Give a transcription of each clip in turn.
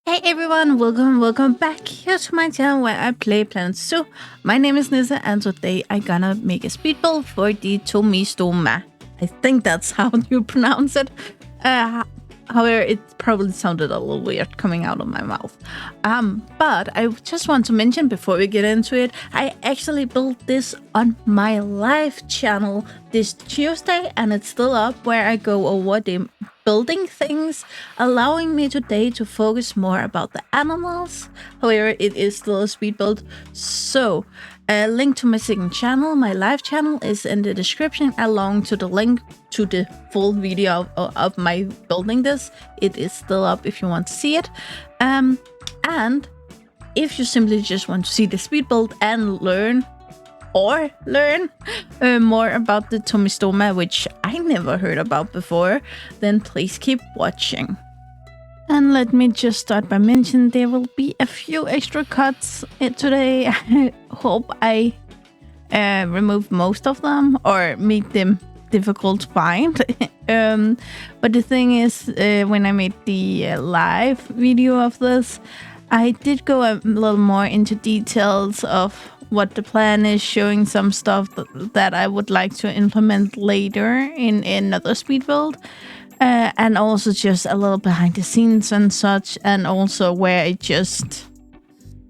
Hey everyone, welcome back here to my channel where I play Planet Zoo. My name is Nissa and today I gonna make a speed build for the Tomistoma. I think that's how you pronounce it. However, it probably sounded a little weird coming out of my mouth. But I just want to mention before we get into it, I actually built this on my live channel this Tuesday and it's still up where I go over the building things, allowing me today to focus more about the animals. However, it is still a speed build. So a link to my second channel, my live channel, is in the description, along to the link to the full video of my building this. It is still up if you want to see it. And if you simply just want to see the speed build and learn more about the Tomistoma, which I never heard about before, then please keep watching. And let me just start by mentioning there will be a few extra cuts today. I hope I remove most of them or make them difficult to find. But the thing is, when I made the live video of this, I did go a little more into details of what the plan is, showing some stuff that I would like to implement later in another speed build. And also just a little behind the scenes and such, and also where I just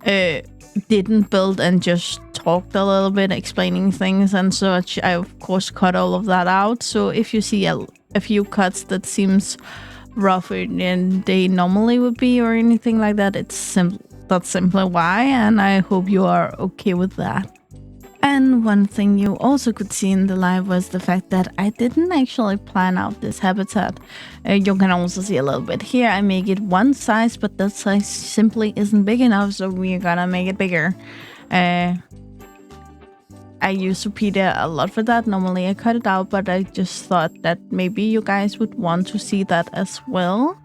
didn't build and just talked a little bit, explaining things and such. I of course cut all of that out, so if you see a few cuts that seems rougher than they normally would be or anything like that, that's simply why, and I hope you are okay with that. And one thing you also could see in the live was the fact that I didn't actually plan out this habitat. You can also see a little bit here. I make it one size, but that size simply isn't big enough, so we're gonna make it bigger. I use Superior a lot for that. Normally I cut it out, but I just thought that maybe you guys would want to see that as well.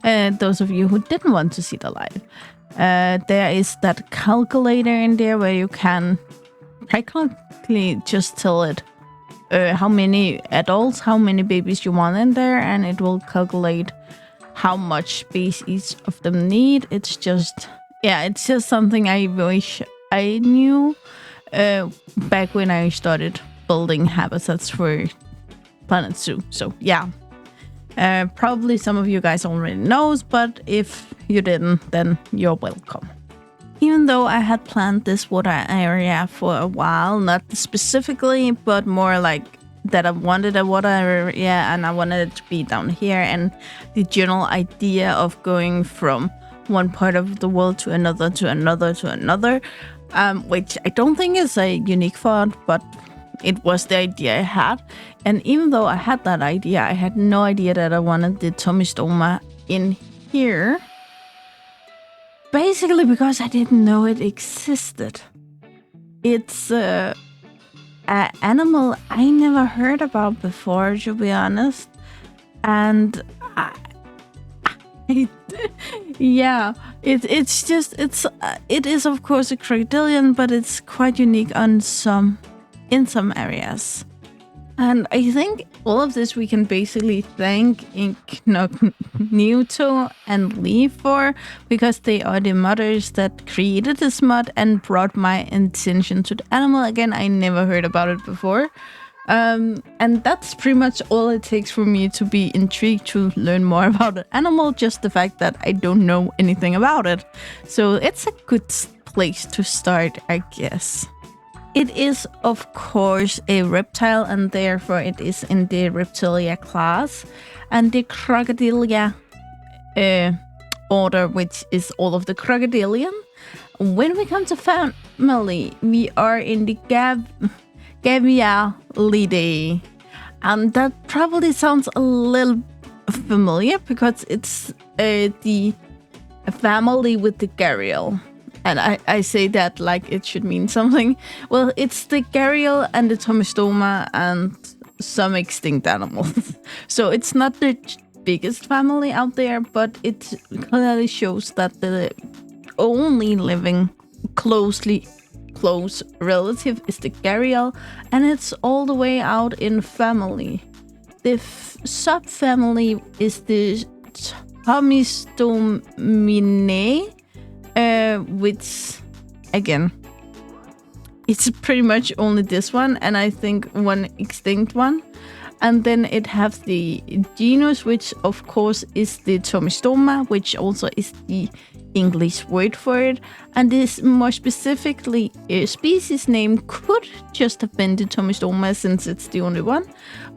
Those of you who didn't want to see the live. There is that calculator in there where you can practically just tell it how many adults, how many babies you want in there, and it will calculate how much space each of them need. It's just something I wish I knew back when I started building habitats for Planet Zoo. So yeah, probably some of you guys already knows, but if you didn't, then you're welcome. Even though I had planned this water area for a while, not specifically, but more like that I wanted a water area and I wanted it to be down here, and the general idea of going from one part of the world to another, which I don't think is a unique thought, but it was the idea I had. And even though I had that idea, I had no idea that I wanted the Tomistoma in here. Basically because I didn't know it existed. It's an animal I never heard about before, to be honest. And yeah, it is of course a crocodilian, but it's quite unique in some areas. And I think all of this we can basically thank Incognito and Lee for, because they are the modders that created this mod and brought my attention to the animal. Again, I never heard about it before. And that's pretty much all it takes for me to be intrigued to learn more about an animal, just the fact that I don't know anything about it. So it's a good place to start, I guess. It is, of course, a reptile, and therefore it is in the Reptilia class. And the Crocodilia order, which is all of the crocodilian. When we come to family, we are in the Litle. And that probably sounds a little familiar because it's the family with the gharial. And I say that like it should mean something. Well, it's the gharial and the Tomistoma and some extinct animals. So it's not the biggest family out there, but it clearly shows that the only living close relative is the gharial, and it's all the way out in family. The subfamily is the Tomistoma, which, again, it's pretty much only this one, and I think one extinct one. And then it has the genus, which of course is the Tomistoma, which also is the English word for it. And this more specifically species name could just have been the Tomistoma, since it's the only one.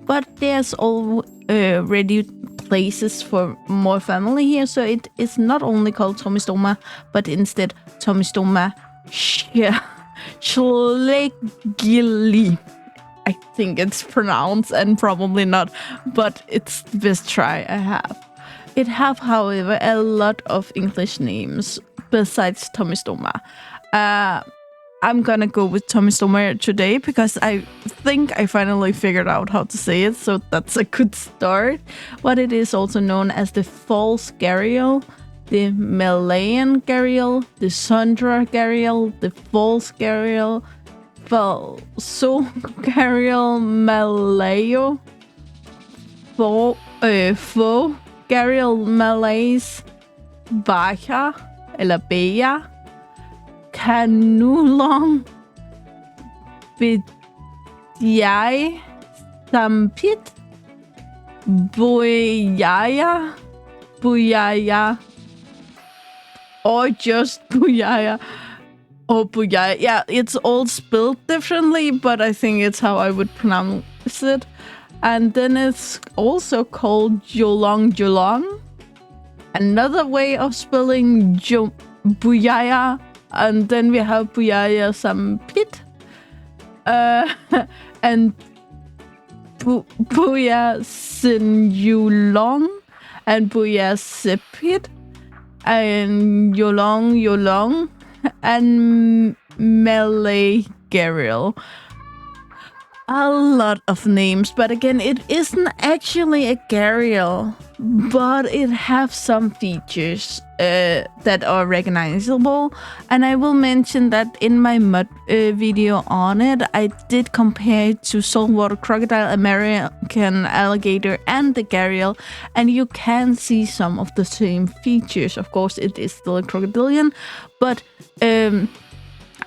But there's already places for more family here, so it is not only called Tomistoma, but instead Tomistoma schlegeli. I think it's pronounced, and probably not, but it's the best try I have. It have, however, a lot of English names besides Tomistoma. I'm gonna go with Tomistoma today because I think I finally figured out how to say it, so that's a good start. But it is also known as the false gharial, the Malayan gharial, the Sundra gharial, the false gharial, falso gharial Malayo, faux gharial Malays, Baja, eller Bea, Canulong, Bidjai, Sampit, Buyaya, or just Buyaya. Oh, Buyaya. Yeah, it's all spelled differently, but I think it's how I would pronounce it. And then it's also called Jolong. Another way of spelling Buyaya. And then we have Buyaya Sampit. And Buya Sinyulong. And Buya Sepit. And Yolong. And Malay gharial. A lot of names, but again, it isn't actually a gharial, but it have some features that are recognizable. And I will mention that in my mud video on it, I did compare it to saltwater crocodile, American alligator, and the gharial, and you can see some of the same features. Of course, it is still a crocodilian, but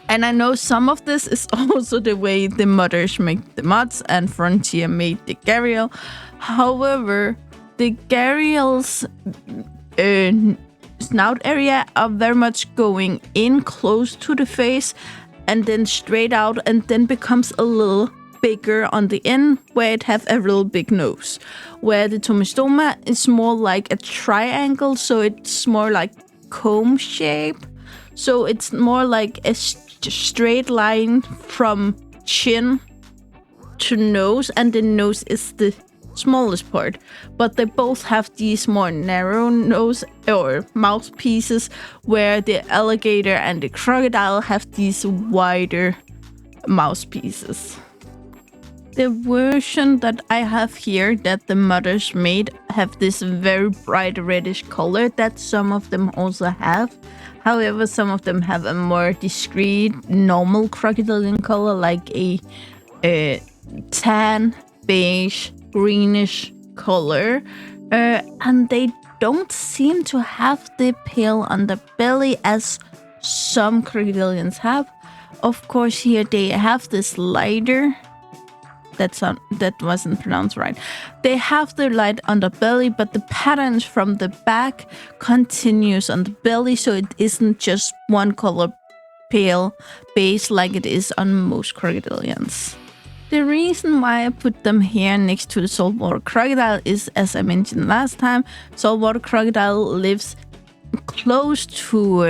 and I know some of this is also the way the mudders make the muds and Frontier made the gharial. However, the gharial's snout area are very much going in close to the face and then straight out, and then becomes a little bigger on the end where it have a real big nose. Where the Tomistoma is more like a triangle, so it's more like comb shape. So it's more like a straight line from chin to nose, and the nose is the smallest part. But they both have these more narrow nose or mouth pieces, where the alligator and the crocodile have these wider mouth pieces. The version that I have here that the mothers made have this very bright reddish color that some of them also have. However, some of them have a more discreet, normal crocodilian color, like a tan, beige, greenish color. And they don't seem to have the pale underbelly as some crocodilians have. Of course, here they have this lighter. That wasn't pronounced right. They have the light underbelly, but the patterns from the back continues on the belly, so it isn't just one color pale base like it is on most crocodilians. The reason why I put them here next to the saltwater crocodile is, as I mentioned last time, saltwater crocodile lives close to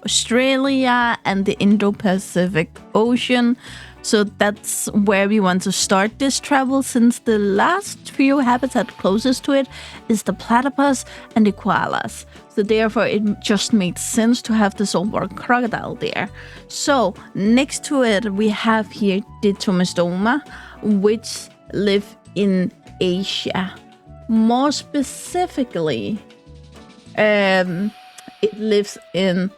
Australia and the Indo-Pacific Ocean. So that's where we want to start this travel, since the last few habitats closest to it is the platypus and the koalas. So therefore it just made sense to have the saltwater crocodile there. So next to it we have here the Tomistoma, which live in Asia. More specifically, it lives in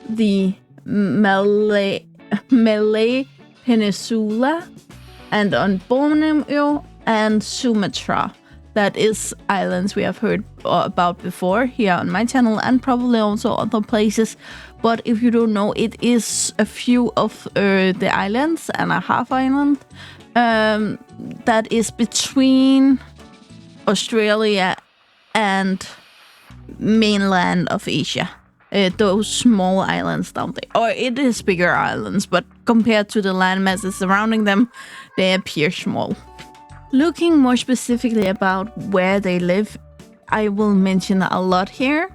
the Malay Peninsula and on Borneo and Sumatra. That is islands we have heard about before here on my channel and probably also other places. But if you don't know, it is a few of the islands and a half island that is between Australia and mainland of Asia. Those small islands down there. Or it is bigger islands, but compared to the land masses surrounding them, they appear small. Looking more specifically about where they live, I will mention a lot here.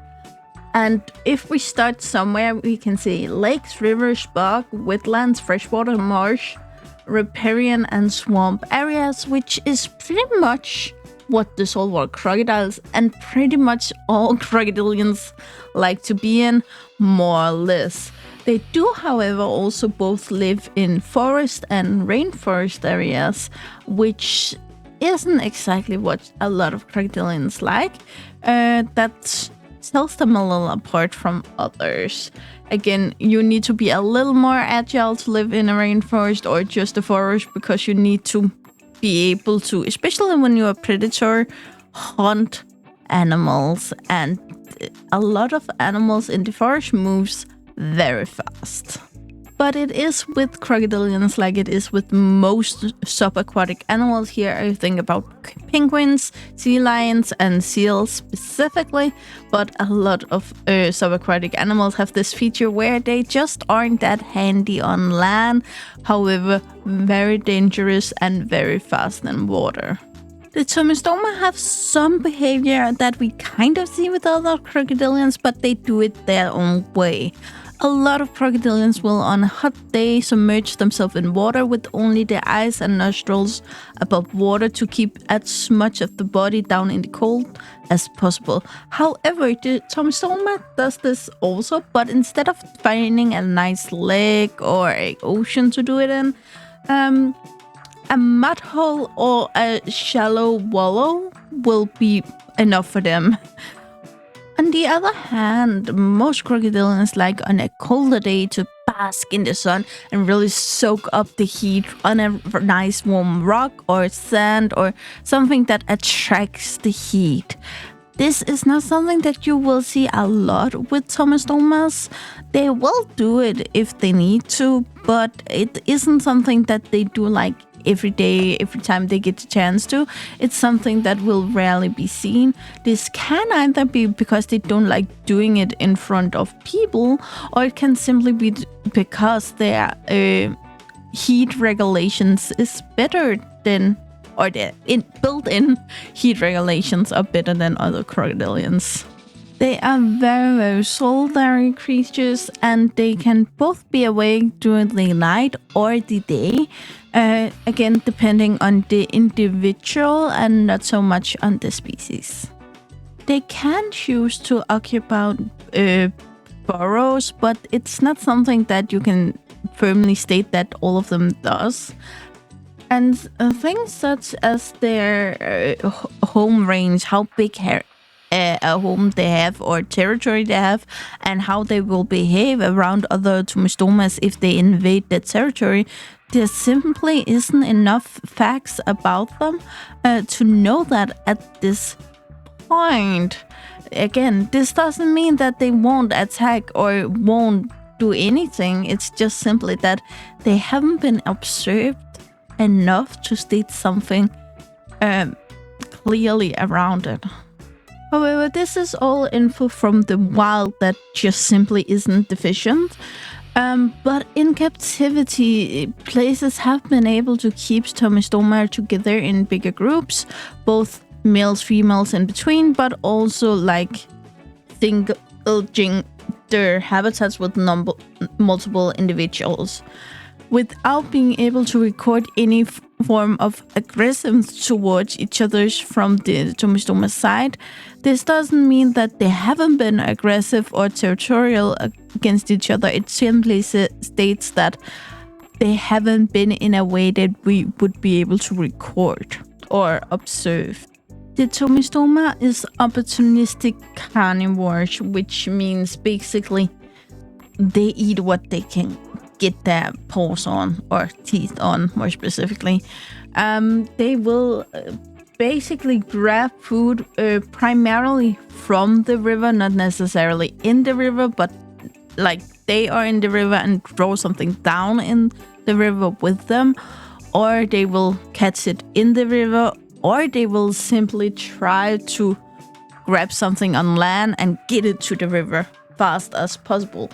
And if we start somewhere, we can see lakes, rivers, bog, wetlands, freshwater, marsh, riparian and swamp areas, which is pretty much what the saltwater crocodiles and pretty much all crocodilians like to be in, more or less. They do, however, also both live in forest and rainforest areas, which isn't exactly what a lot of crocodilians like. That tells them a little apart from others. Again, you need to be a little more agile to live in a rainforest or just a forest, because you need to be able to, especially when you're a predator, hunt animals. And a lot of animals in the forest moves very fast. But it is with crocodilians like it is with most subaquatic animals. Here I think about penguins, sea lions and seals specifically, but a lot of subaquatic animals have this feature where they just aren't that handy on land, however very dangerous and very fast in water. The Tomistoma have some behavior that we kind of see with other crocodilians, but they do it their own way. A lot of crocodilians will on a hot day submerge themselves in water with only their eyes and nostrils above water to keep as much of the body down in the cold as possible. However, the Tomistoma does this also, but instead of finding a nice lake or an ocean to do it in, a mud hole or a shallow wallow will be enough for them. On the other hand, most crocodilians like on a colder day to bask in the sun and really soak up the heat on a nice warm rock or sand or something that attracts the heat. This is not something that you will see a lot with Tomistomas. They will do it if they need to, but it isn't something that they do like every day, every time they get a chance to. It's something that will rarely be seen. This can either be because they don't like doing it in front of people, or it can simply be because their heat regulations is better than, or their built-in heat regulations are better than other crocodilians. They are very, very solitary creatures, and they can both be awake during the night or the day, again depending on the individual and not so much on the species. They can choose to occupy burrows, but it's not something that you can firmly state that all of them does. And things such as their home range, how big a home they have or territory they have, and how they will behave around other Tomistomas if they invade their territory. There simply isn't enough facts about them to know that at this point. Again, this doesn't mean that they won't attack or won't do anything. It's just simply that they haven't been observed enough to state something clearly around it. However, this is all info from the wild that just simply isn't deficient. But in captivity, places have been able to keep Tomistoma together in bigger groups, both males, females in between, but also like single their habitats with multiple individuals. Without being able to record any form of aggression towards each other from the Tomistoma side, this doesn't mean that they haven't been aggressive or territorial against each other. It simply states that they haven't been in a way that we would be able to record or observe. The Tomistoma is opportunistic carnivores, which means basically they eat what they can get their paws on, or teeth on more specifically. They will basically grab food primarily from the river, not necessarily in the river, but like they are in the river and throw something down in the river with them, or they will catch it in the river, or they will simply try to grab something on land and get it to the river fast as possible.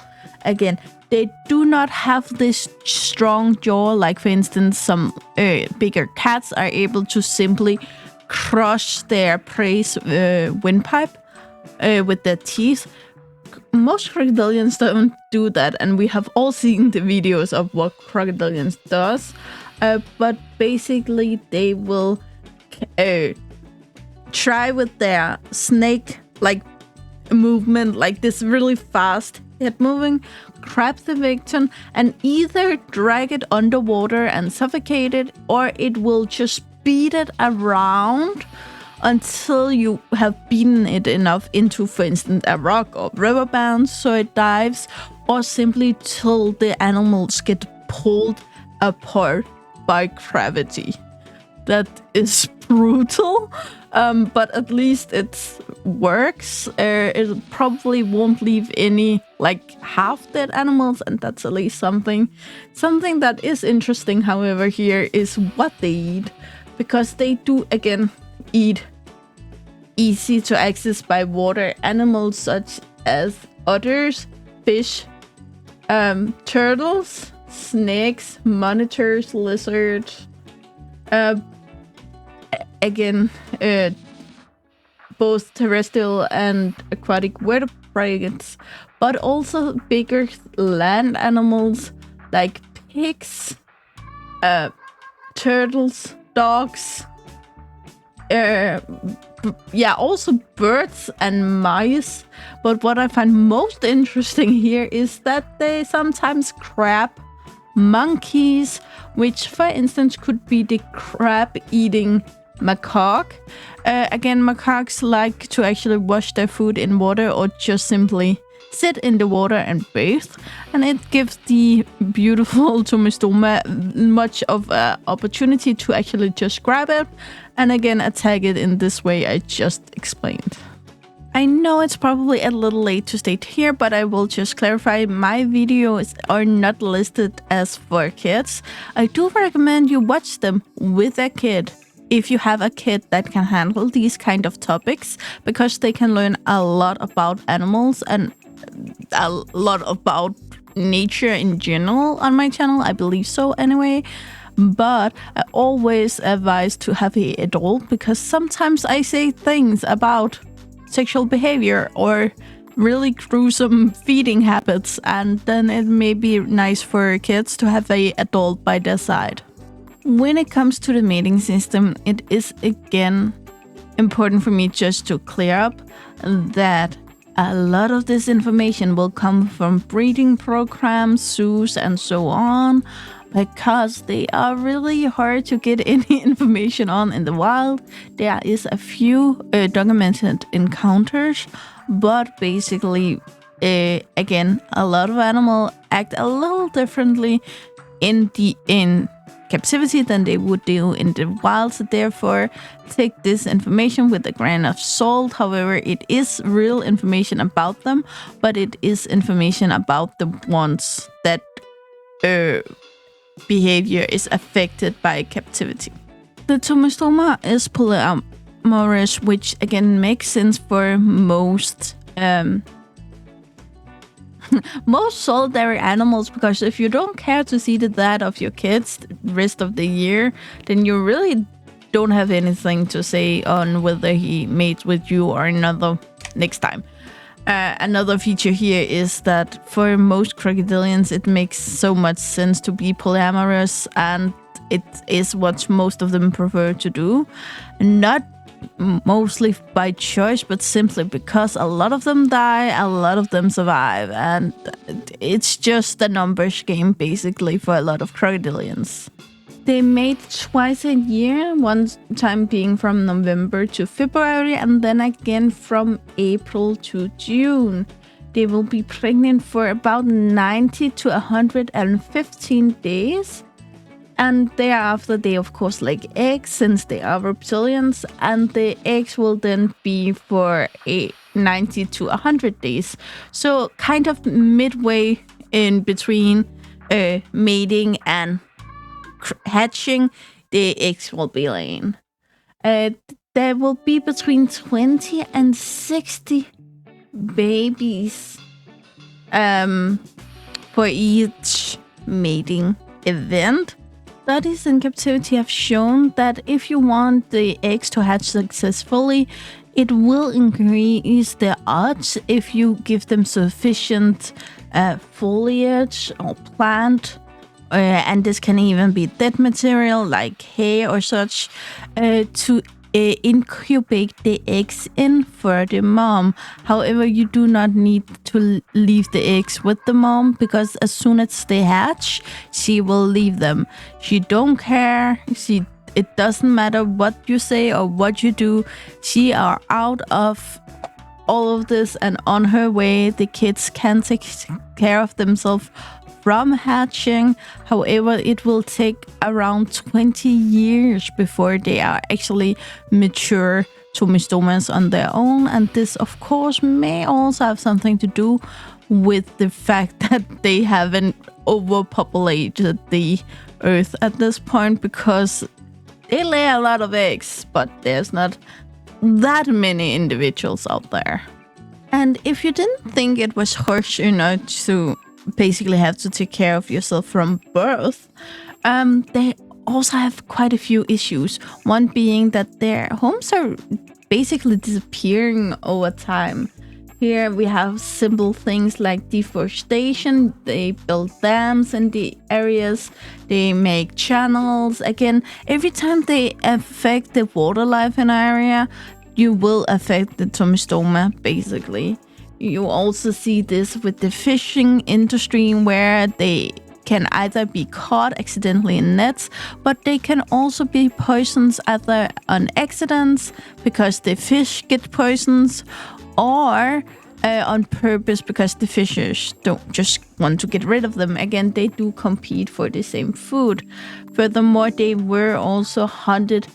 Again, they do not have this strong jaw, like for instance some bigger cats are able to simply crush their prey's windpipe with their teeth. Most crocodilians don't do that, and we have all seen the videos of what crocodilians does. But basically they will try with their snake-like movement, like this really fast head moving, grab the victim and either drag it underwater and suffocate it, or it will just beat it around until you have beaten it enough into, for instance, a rock or riverbed so it dives, or simply till the animals get pulled apart by gravity. That is brutal, but at least it works. It probably won't leave any like half-dead animals, and that's at least something. Something that is interesting, however, here is what they eat, because they do again eat easy to access by water animals such as otters, fish, turtles, snakes, monitors, lizards. Again, both terrestrial and aquatic vertebrates, but also bigger land animals like pigs, turtles, dogs, also birds and mice. But what I find most interesting here is that they sometimes grab monkeys, which for instance could be the crab-eating macaque. Again, macaques like to actually wash their food in water or just simply sit in the water and bathe, and it gives the beautiful Tomistoma much of an opportunity to actually just grab it and again attack it in this way I just explained. I know it's probably a little late to state here, but I will just clarify my videos are not listed as for kids. I do recommend you watch them with a kid if you have a kid that can handle these kind of topics, because they can learn a lot about animals and a lot about nature in general on my channel. I believe so anyway. But I always advise to have an adult, because sometimes I say things about sexual behavior or really gruesome feeding habits, and then it may be nice for kids to have an adult by their side. When it comes to the mating system, it is again important for me just to clear up that a lot of this information will come from breeding programs, zoos, and so on, because they are really hard to get any information on in the wild. There is a few documented encounters, but basically, again, a lot of animals act a little differently in captivity than they would do in the wild. So therefore, take this information with a grain of salt. However, it is real information about them, but it is information about the ones that behavior is affected by captivity. The Tomistoma is polyamorous, which again makes sense for most most solitary animals, because if you don't care to see the dad of your kids the rest of the year, then you really don't have anything to say on whether he mates with you or another next time. Another feature here is that for most crocodilians, it makes so much sense to be polyamorous, and it is what most of them prefer to do. Not mostly by choice, but simply because a lot of them die, a lot of them survive, and it's just a numbers game basically for a lot of crocodilians. They mate twice a year, one time being from November to February, and then again from April to June. They will be pregnant for about 90 to 115 days. And thereafter, they of course lay eggs since they are reptilians, and the eggs will then be for 90 to 100 days. So kind of midway in between mating and hatching, the eggs will be laying. There will be between 20 and 60 babies for each mating event. Studies in captivity have shown that if you want the eggs to hatch successfully, it will increase the odds if you give them sufficient foliage or plant, and this can even be dead material like hay or such, to incubate the eggs in for the mom. However, you do not need to leave the eggs with the mom, because as soon as they hatch, she will leave them. She don't care. It doesn't matter what you say or what you do. She are out of all of this and on her way. The kids can take care of themselves from hatching. However, it will take around 20 years before they are actually mature Tomistomas on their own. And this, of course, may also have something to do with the fact that they haven't overpopulated the earth at this point, because they lay a lot of eggs, but there's not that many individuals out there. And if you didn't think it was harsh enough to basically have to take care of yourself from birth, they also have quite a few issues. One being that their homes are basically disappearing over time. Here we have simple things like deforestation. They build dams in the areas. They make channels. Again, every time they affect the water life in an area, you will affect the Tomistoma, basically. You also see this with the fishing industry, where they can either be caught accidentally in nets, but they can also be poisons either on accidents because the fish get poisons, or on purpose because the fishers don't just want to get rid of them. Again, they do compete for the same food. Furthermore, they were also hunted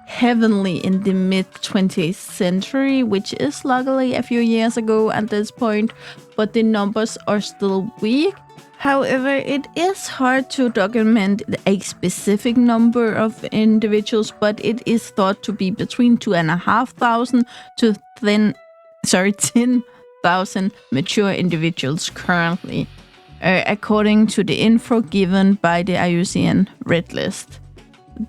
heavily in the mid-20th century, which is luckily a few years ago at this point, but the numbers are still weak. However, it is hard to document a specific number of individuals, but it is thought to be between 2,500 to 10,000 mature individuals currently, according to the info given by the IUCN Red List.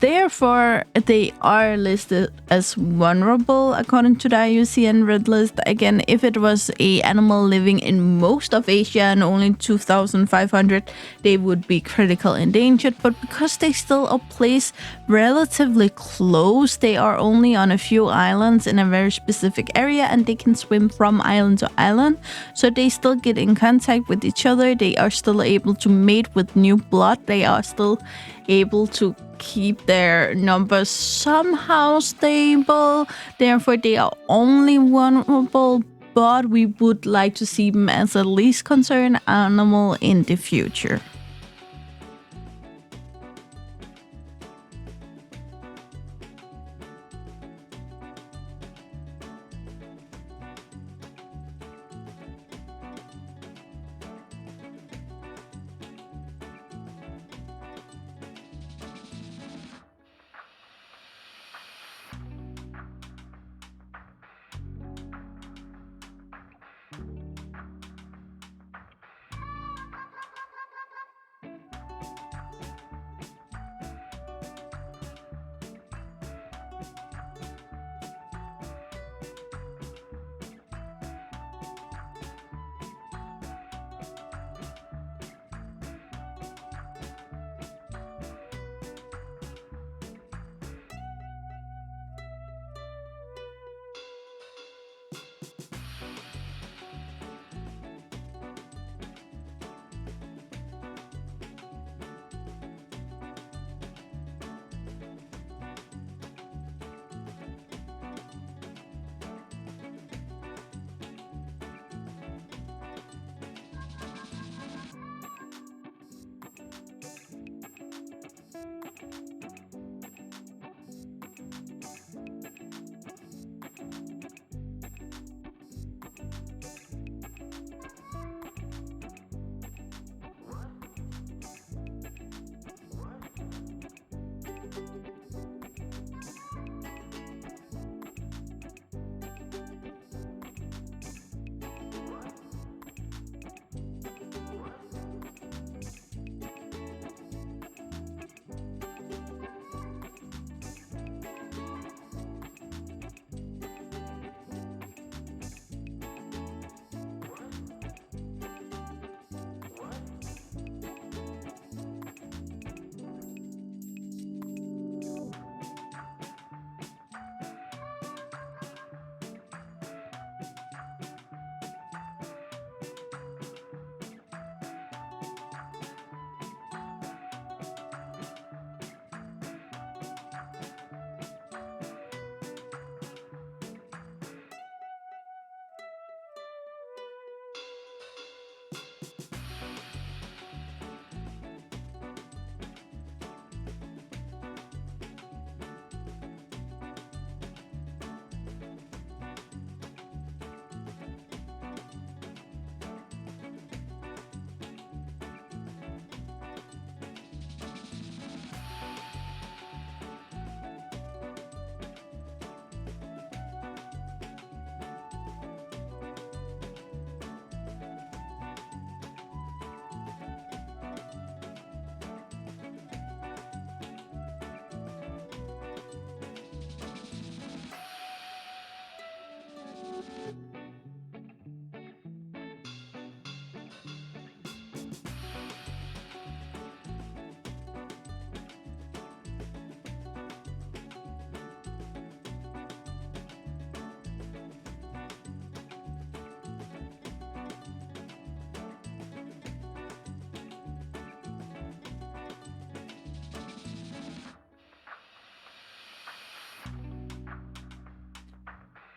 Therefore, they are listed as vulnerable according to the IUCN Red List. Again, if it was an animal living in most of Asia and only 2,500, they would be critical endangered. But because they still are placed relatively close, they are only on a few islands in a very specific area, and they can swim from island to island. So they still get in contact with each other. They are still able to mate with new blood. They are still able to keep their numbers somehow stable. Therefore, they are only vulnerable, but we would like to see them as a least concerned animal in the future.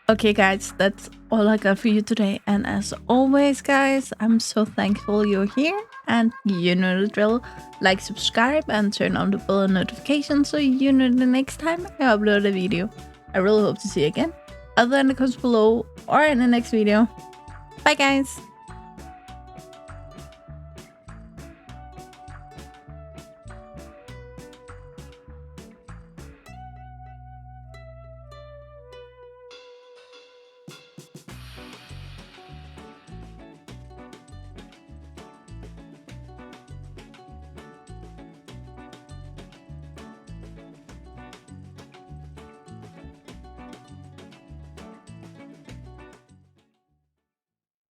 Okay, guys, that's all I got for you today. And as always, guys, I'm so thankful you're here. And you know the drill. Like, subscribe, and turn on the bell notification so you know the next time I upload a video. I really hope to see you again, either in the comments below or in the next video. Bye, guys!